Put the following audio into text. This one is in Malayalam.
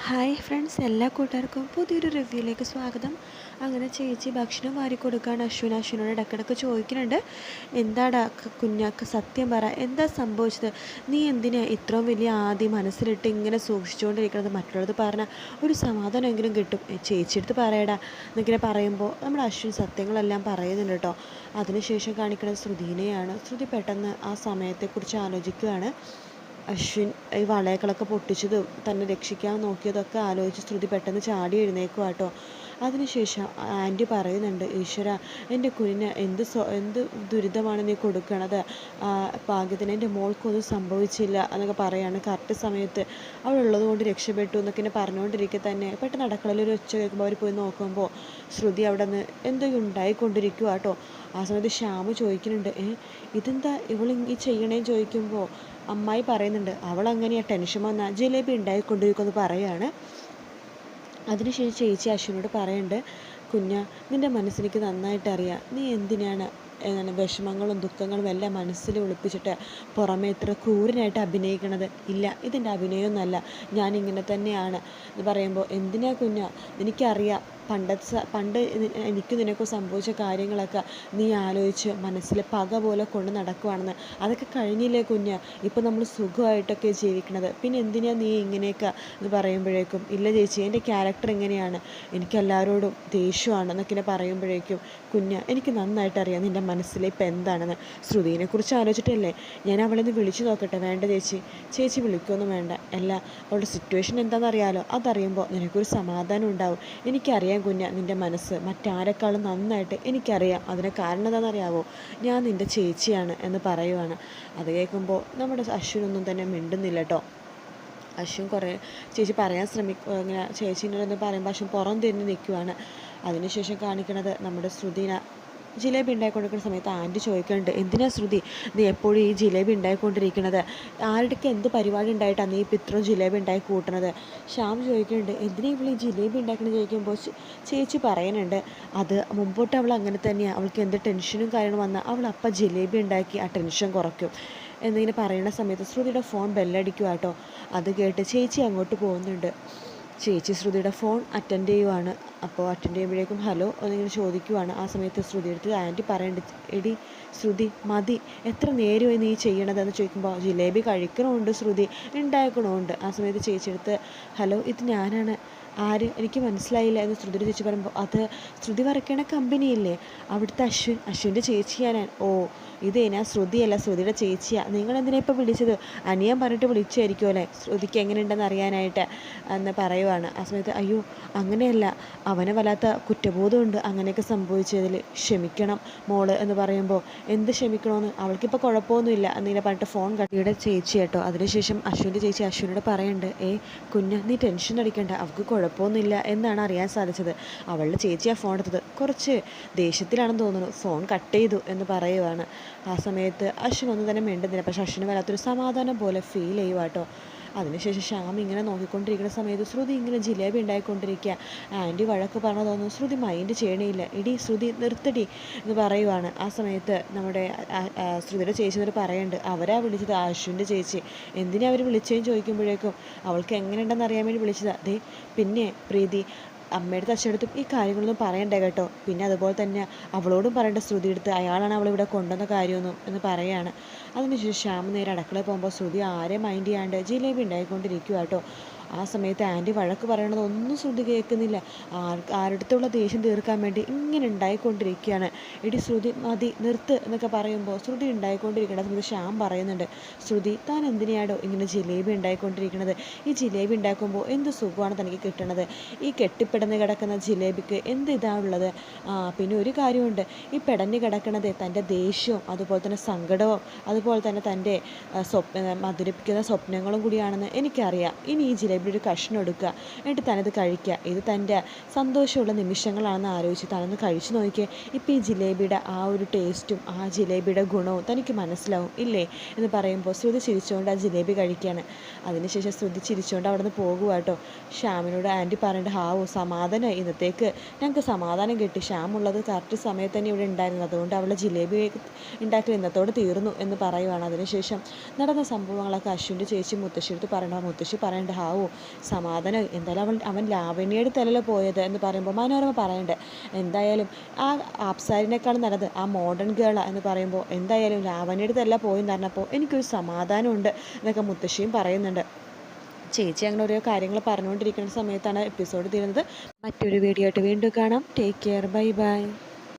ഹായ് ഫ്രണ്ട്സ്, എല്ലാ കൂട്ടുകാർക്കും പുതിയൊരു റിവ്യൂയിലേക്ക് സ്വാഗതം. അങ്ങനെ ചേച്ചി ഭക്ഷണം വാരി കൊടുക്കാൻ അശ്വിനോട് ഇടയ്ക്കിടയ്ക്ക് ചോദിക്കുന്നുണ്ട്, എന്താടാ കുഞ്ഞാക്ക് സത്യം പറ, എന്താ സംഭവിച്ചത്? നീ എന്തിനാ ഇത്രയും വലിയ ആദ്യം മനസ്സിലിട്ട് ഇങ്ങനെ സൂക്ഷിച്ചുകൊണ്ടിരിക്കുന്നത്? മറ്റുള്ളത് പറഞ്ഞാൽ ഒരു സമാധാനമെങ്കിലും കിട്ടും. ചേച്ചിയെടുത്ത് പറയടാ എന്നിങ്ങനെ പറയുമ്പോൾ നമ്മുടെ അശ്വിൻ സത്യങ്ങളെല്ലാം പറയുന്നുണ്ട് കേട്ടോ. അതിനുശേഷം കാണിക്കുന്നത് ശ്രുതിനെയാണ്. ശ്രുതി പെട്ടെന്ന് ആ സമയത്തെക്കുറിച്ച് ആലോചിക്കുകയാണ്. അശ്വിൻ ഈ വളയങ്ങളൊക്കെ പൊട്ടിച്ചതും തന്നെ രക്ഷിക്കാൻ നോക്കിയതൊക്കെ ആലോചിച്ച് ശ്രുതി പെട്ടെന്ന് ചാടി എഴുന്നേക്കുക കേട്ടോ. അതിനുശേഷം ആൻറ്റി പറയുന്നുണ്ട്, ഈശ്വര, എൻ്റെ കുഞ്ഞിന് എന്ത് ദുരിതമാണ് നീ കൊടുക്കണത്, ഭാഗ്യത്തിന് എൻ്റെ മോൾക്കൊന്നും സംഭവിച്ചില്ല എന്നൊക്കെ പറയാണ്. കറക്റ്റ് സമയത്ത് അവളുള്ളത് കൊണ്ട് രക്ഷപ്പെട്ടു എന്നൊക്കെ ഇങ്ങനെ പറഞ്ഞുകൊണ്ടിരിക്കെ തന്നെ പെട്ടെന്ന് അടുക്കളയിൽ ഒരു ഒച്ച കേൾക്കുമ്പോൾ അവർ പോയി നോക്കുമ്പോൾ ശ്രുതി അവിടെ നിന്ന് എന്തൊക്കെ ഉണ്ടായിക്കൊണ്ടിരിക്കുക കേട്ടോ. ആ സമയത്ത് ശ്യാമ് ചോദിക്കുന്നുണ്ട്, ഇതെന്താ ഇവളിങ്ങി ചെയ്യണേന്ന് ചോദിക്കുമ്പോൾ അമ്മായി പറയുന്നുണ്ട്, അവളങ്ങനെയാണ്, ടെൻഷൻ വന്നാൽ ജിലേബി ഉണ്ടായിക്കൊണ്ടിരിക്കുമെന്ന് പറയുകയാണ്. അതിനുശേഷം ചേച്ചി അശ്വിനോട് പറയുന്നുണ്ട്, കുഞ്ഞ, നിൻ്റെ മനസ്സെനിക്ക് നന്നായിട്ട് അറിയാം. നീ എന്തിനാണ് വിഷമങ്ങളും ദുഃഖങ്ങളും എല്ലാം മനസ്സിൽ ഒളിപ്പിച്ചിട്ട് പുറമേ ഇത്ര ക്രൂരനായിട്ട് അഭിനയിക്കണത്? ഇല്ല, ഇതെൻ്റെ അഭിനയമൊന്നുമല്ല, ഞാനിങ്ങനെ തന്നെയാണ് എന്ന് പറയുമ്പോൾ, എന്തിനാ കുഞ്ഞ, എനിക്കറിയാം പണ്ട് എനിക്ക് നിനക്ക് സംഭവിച്ച കാര്യങ്ങളൊക്കെ നീ ആലോചിച്ച് മനസ്സിൽ പക പോലെ കൊണ്ട് നടക്കുവാണെന്ന്. അതൊക്കെ കഴിഞ്ഞില്ലേ കുഞ്ഞ്, ഇപ്പം നമ്മൾ സുഖമായിട്ടൊക്കെ ജീവിക്കണത്, പിന്നെ എന്തിനാ നീ ഇങ്ങനെയൊക്കെ എന്ന് പറയുമ്പോഴേക്കും, ഇല്ല ചേച്ചി, എൻ്റെ ക്യാരക്ടർ എങ്ങനെയാണ്, എനിക്ക് എല്ലാവരോടും ദേഷ്യമാണ് എന്നൊക്കെ പറയുമ്പോഴേക്കും, കുഞ്ഞ്, എനിക്ക് നന്നായിട്ട് അറിയാം നിൻ്റെ മനസ്സിൽ ഇപ്പം എന്താണെന്ന്. ശ്രുതിനെക്കുറിച്ച് ആലോചിച്ചിട്ടല്ലേ ഞാൻ അവളെ വിളിച്ചു നോക്കട്ടെ? വേണ്ട ചേച്ചി, ചേച്ചി വിളിക്കൊന്നും വേണ്ട. അല്ല, അവളുടെ സിറ്റുവേഷൻ എന്താണെന്നറിയാലോ, അതറിയുമ്പോൾ നിനക്കൊരു സമാധാനം ഉണ്ടാവും. എനിക്കറിയാം കുഞ്ഞ, നിൻ്റെ മനസ്സ് മറ്റാരെക്കാളും നന്നായിട്ട് എനിക്കറിയാം. അതിന് കാരണം എന്താണെന്നറിയാവോ? ഞാൻ നിൻ്റെ ചേച്ചിയാണ് എന്ന് പറയുവാണ്. അത് കേൾക്കുമ്പോൾ നമ്മുടെ അശ്വിനൊന്നും തന്നെ മിണ്ടുന്നില്ല കേട്ടോ. അശ്വിൻ കുറേ ചേച്ചി പറയാൻ ഇങ്ങനെ ചേച്ചീനോടൊന്ന് പറയുമ്പോൾ അശ്വിൻ പുറം തിരിഞ്ഞ് നിൽക്കുവാണ്. അതിനുശേഷം കാണിക്കുന്നത് നമ്മുടെ ശ്രുതിനെ ജിലേബി ഉണ്ടായിക്കൊണ്ടിരിക്കുന്ന സമയത്ത് ആൻറ്റി ചോദിക്കുന്നുണ്ട്, എന്തിനാ ശ്രുതി നീ എപ്പോഴും ഈ ജിലേബി ഉണ്ടായിക്കൊണ്ടിരിക്കുന്നത്? ആരുടെയൊക്കെ എന്ത് പരിപാടി ഉണ്ടായിട്ടാണ് നീ ഇപ്പം ഇത്രയും ജിലേബി ഉണ്ടായി കൂട്ടണത്? ശ്യാം ചോദിക്കുന്നുണ്ട്, എന്തിനാ ഇവൾ ഈ ജിലേബി ഉണ്ടാക്കണമെന്ന് ചോദിക്കുമ്പോൾ ചേച്ചി പറയുന്നുണ്ട്, അത് മുമ്പോട്ട് അവൾ അങ്ങനെ തന്നെയാണ്, അവൾക്ക് എന്ത് ടെൻഷനും കാര്യങ്ങളും വന്നാൽ അവൾ അപ്പം ജിലേബി ഉണ്ടാക്കി ആ ടെൻഷൻ കുറയ്ക്കും എന്നിങ്ങനെ പറയുന്ന സമയത്ത് ശ്രുതിയുടെ ഫോൺ ബെല്ലടിക്കുക കേട്ടോ. അത് കേട്ട് ചേച്ചി അങ്ങോട്ട് പോകുന്നുണ്ട്. ചേച്ചി ശ്രുതിയുടെ ഫോൺ അറ്റൻഡ് ചെയ്യുവാണ്. അപ്പോൾ അറ്റൻഡ് ചെയ്യുമ്പോഴേക്കും ഹലോ എന്നിങ്ങനെ ചോദിക്കുവാണ്. ആ സമയത്ത് ശ്രുതി എടുത്ത് ആൻറ്റി പറയുന്നുണ്ട്, എടി ശ്രുതി, മതി, എത്ര നേരമായി നീ ചെയ്യണതെന്ന് ചോദിക്കുമ്പോൾ, ജിലേബി കഴിക്കണമുണ്ട് ശ്രുതി, ഉണ്ടാക്കണമുണ്ട്. ആ സമയത്ത് ചേച്ചി എടുത്ത്, ഹലോ, ഇത് ഞാനാണ്, ആര്, എനിക്ക് മനസ്സിലായില്ല എന്ന് ശ്രുതിയുടെ ചേച്ചി പറയുമ്പോൾ, അത് ശ്രുതി വരയ്ക്കണ കമ്പനിയില്ലേ, അവിടുത്തെ അശ്വിൻ്റെ ചേച്ചിയാണ്. ഓ, ഇതേ ഞാൻ ശ്രുതിയല്ല, ശ്രുതിയുടെ ചേച്ചിയാണ്. നിങ്ങളെന്തിനാ ഇപ്പോൾ വിളിച്ചത്? അനിയൻ പറഞ്ഞിട്ട് വിളിച്ചായിരിക്കും അല്ലേ, ശ്രുതിക്ക് എങ്ങനെയുണ്ടെന്ന് അറിയാനായിട്ട് എന്ന് പറയുവാണ്. ആ സമയത്ത്, അയ്യോ അങ്ങനെയല്ല, അവന് വല്ലാത്ത കുറ്റബോധമുണ്ട് അങ്ങനെയൊക്കെ സംഭവിച്ചതിൽ, ക്ഷമിക്കണം മോള് എന്ന് പറയുമ്പോൾ, എന്ത് ക്ഷമിക്കണമെന്ന്, അവൾക്കിപ്പോൾ കുഴപ്പമൊന്നുമില്ല എന്നിങ്ങനെ പറഞ്ഞിട്ട് ഫോൺ കട്ടിയുടെ ചേച്ചി കേട്ടോ. അതിനുശേഷം അശ്വിൻ്റെ ചേച്ചി അശ്വിനോട് പറയുന്നുണ്ട്, കുഞ്ഞ്, നീ ടെൻഷൻ അടിക്കേണ്ട, അവൾക്ക് കുഴപ്പമൊന്നുമില്ല എന്നാണ് അറിയാൻ സാധിച്ചത്. അവളുടെ ചേച്ചിയാണ് ഫോൺ എടുത്തത്, കുറച്ച് ദേഷ്യത്തിലാണെന്ന് തോന്നുന്നു, ഫോൺ കട്ട് ചെയ്തു എന്ന് പറയുവാണ്. ആ സമയത്ത് അശ്വിൻ ഒന്നും തന്നെ മിണ്ടുന്നില്ല. പക്ഷെ അശ്വിന് വല്ലാത്തൊരു സമാധാനം പോലെ ഫീൽ ചെയ്യുക കേട്ടോ. അതിനുശേഷം ശ്യാം ഇങ്ങനെ നോക്കിക്കൊണ്ടിരിക്കുന്ന സമയത്ത് ശ്രുതി ഇങ്ങനെ ജിലേബി ഉണ്ടായിക്കൊണ്ടിരിക്കുക. ആൻറ്റി വഴക്ക് പറഞ്ഞു തോന്നുന്നു, ശ്രുതി മൈൻഡ് ചെയ്യണേയില്ല. എടി ശ്രുതി, നിർത്തടി എന്ന് പറയുവാണ്. ആ സമയത്ത് നമ്മുടെ ശ്രുതിയുടെ ചേച്ചി എന്നൊരു പറയുന്നുണ്ട്, അവരാ വിളിച്ചത്, അശ്വിൻ്റെ ചേച്ചി. എന്തിനാ അവർ വിളിച്ചതെന്ന് ചോദിക്കുമ്പോഴേക്കും, അവൾക്ക് എങ്ങനെയുണ്ടെന്ന് അറിയാൻ വേണ്ടി വിളിച്ചതാണ്. അതെ, പിന്നെ പ്രീതി, അമ്മയുടെ അച്ഛനടുത്തും ഈ കാര്യങ്ങളൊന്നും പറയണ്ടേ കേട്ടോ. പിന്നെ അതുപോലെ തന്നെ അവളോടും പറയേണ്ട, ശ്രുതി എടുത്ത് അയാളാണ് അവളിവിടെ കൊണ്ടുവന്ന കാര്യമൊന്നും എന്ന് പറയുകയാണ്. അതിനുശേഷം ശ്യാം നേരെ അടുക്കളയിൽ പോകുമ്പോൾ ശ്രുതി ആരെ മൈൻഡ് ചെയ്യാണ്ട് ജിലേബി ഉണ്ടായിക്കൊണ്ടിരിക്കുക കേട്ടോ. ആ സമയത്ത് ആൻറ്റി വഴക്ക് പറയണത് ഒന്നും ശ്രുതി കേൾക്കുന്നില്ല. ആരുടെടുത്തുള്ള ദേഷ്യം തീർക്കാൻ വേണ്ടി ഇങ്ങനെ ഉണ്ടായിക്കൊണ്ടിരിക്കുകയാണ്. എടി ശ്രുതി, മതി, നിർത്ത് എന്നൊക്കെ പറയുമ്പോൾ ശ്രുതി ഉണ്ടായിക്കൊണ്ടിരിക്കേണ്ട സമയത്ത് ശ്യാം പറയുന്നുണ്ട്, ശ്രുതി, താൻ എന്തിനാടോ ഇങ്ങനെ ജിലേബി ഉണ്ടായിക്കൊണ്ടിരിക്കുന്നത്? ഈ ജിലേബി ഉണ്ടാക്കുമ്പോൾ എന്ത് സുഖമാണ് തനിക്ക് കിട്ടണത്? ഈ കെട്ടിപ്പിടന്ന് കിടക്കുന്ന ജിലേബിക്ക് എന്ത് ഇതാണുള്ളത്? പിന്നെ ഒരു കാര്യമുണ്ട്, ഈ പിടഞ്ഞ് കിടക്കണത് തൻ്റെ ദേഷ്യവും അതുപോലെ തന്നെ സങ്കടവും അതുപോലെ തന്നെ തൻ്റെ മധുരിപ്പിക്കുന്ന സ്വപ്നങ്ങളും കൂടിയാണെന്ന് എനിക്കറിയാം. ഇനി ഈ ജിലേബി ഒരു കഷ്ണം എടുക്കുക, എന്നിട്ട് തനത് കഴിക്കുക. ഇത് തൻ്റെ സന്തോഷമുള്ള നിമിഷങ്ങളാണെന്ന് ആലോചിച്ച് താനൊന്ന് കഴിച്ചു നോക്കിയേ. ഇപ്പോൾ ഈ ജിലേബിയുടെ ആ ഒരു ടേസ്റ്റും ആ ജിലേബിയുടെ ഗുണവും തനിക്ക് മനസ്സിലാവും ഇല്ലേ എന്ന് പറയുമ്പോൾ ശ്രുതി ചിരിച്ചുകൊണ്ട് ആ ജിലേബി കഴിക്കുകയാണ്. അതിനുശേഷം ശ്രുതി ചിരിച്ചുകൊണ്ട് അവിടെ നിന്ന് പോകുക കേട്ടോ. ശ്യാമിനോട് ആൻറ്റി പറഞ്ഞിട്ട്, ഹാവോ സമാധാനമായി, ഇന്നത്തേക്ക് ഞങ്ങൾക്ക് സമാധാനം കിട്ടി, ശ്യാമുള്ളത് കറക്റ്റ് സമയത്ത് തന്നെ ഇവിടെ ഉണ്ടായിരുന്നു, അതുകൊണ്ട് അവളെ ജിലേബി ഉണ്ടാക്കൽ ഇന്നത്തോടെ തീർന്നു എന്ന് പറയുവാണ്. അതിനുശേഷം നടന്ന സംഭവങ്ങളൊക്കെ അശ്വിൻ്റെ ചേച്ചി മുത്തശ്ശിയെടുത്ത് പറയണ്ട. മുത്തശ്ശി പറയേണ്ട, ഹാവോ സമാധാനം. എന്തായാലും അവൻ ലാവണ്യയുടെ തലയിൽ പോയത് എന്ന് പറയുമ്പോൾ മനോരമ പറയണ്ടേ, എന്തായാലും ആ അപ്സാരിനേക്കാളും നല്ലത് ആ മോഡേൺ ഗേളാണ് എന്ന് പറയുമ്പോൾ എന്തായാലും ലാവണ്യയുടെ തല പോയെന്ന് പറഞ്ഞപ്പോൾ എനിക്കൊരു സമാധാനമുണ്ട് എന്നൊക്കെ മുത്തശ്ശിയും പറയുന്നുണ്ട്. ചേച്ചി അങ്ങനെ ഓരോ കാര്യങ്ങൾ പറഞ്ഞുകൊണ്ടിരിക്കുന്ന സമയത്താണ് എപ്പിസോഡ് തീരുന്നത്. മറ്റൊരു വീഡിയോ ആയിട്ട് വീണ്ടും കാണാം. Take care. Bye bye.